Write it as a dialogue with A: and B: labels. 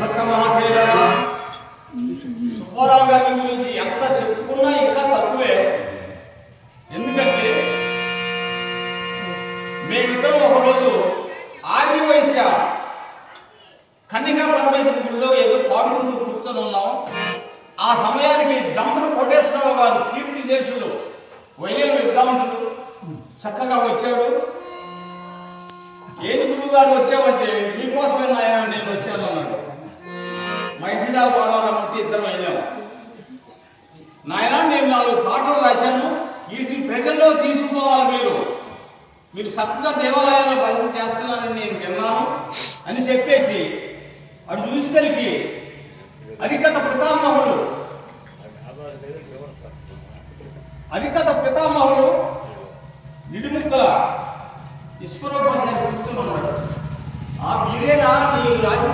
A: భక్త మహాశైలారా, సుబ్బారావు గారి గురించి ఎంత చెప్పుకున్నా ఇంకా తక్కువే. ఎందుకంటే మేమిద్దరం ఒకరోజు ఆర్యవైశ్య కన్నికా పరమేశ్వర గుడిలో ఏదో పాడుకుంటూ కూర్చొని ఉన్నాం. ఆ సమయానికి జంపన కోటేశ్వరరావు గారు కీర్తిశేషులు వైలిన్ విద్వాంసుడు చక్కగా వచ్చాడు. ఏంటి గురువు గారు వచ్చామంటే, మీకోసమే నాయన నేను వచ్చాను అన్నాడు. మా ఇంటి దాకా పాడవాలంటే ఇద్దరం వెళ్ళాము. నాయన నేను 4 పాటలు రాశాను, వీటిని ప్రజల్లో తీసుకుపోవాలి, మీరు చక్కగా దేవాలయాల్లో భజన చేస్తున్నారని నేను విన్నాను అని చెప్పేసి అటు చూసి తెలికి హరికథ పితామహుడు నిడుముక్కల విశ్వరూపశాన్ని కూర్చొని ఉన్నాడు. ఆ మీరేనా నీవు రాసిన